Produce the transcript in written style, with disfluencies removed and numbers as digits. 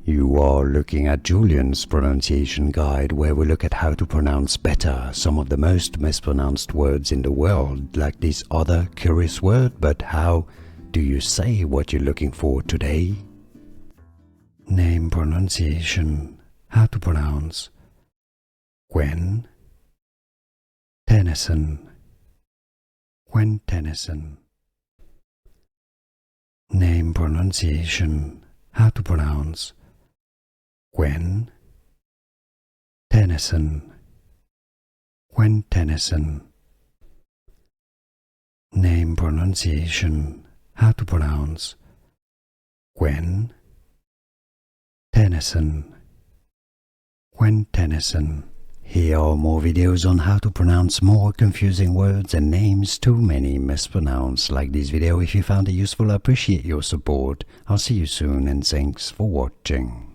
You are looking at Julian's pronunciation guide, where we look at how to pronounce better some of the most mispronounced words in the world, like this other curious word. But how do you say what you're looking for today? Name pronunciation. How to pronounce Gwen Tennyson. Gwen Tennyson. Name pronunciation. How to pronounce Gwen Tennyson. Gwen Tennyson. Name pronunciation. How to pronounce Gwen Tennyson. Gwen Tennyson. Here are more videos on how to pronounce more confusing words and names too many mispronounced. Like this video if you found it useful. I appreciate your support. I'll see you soon and thanks for watching.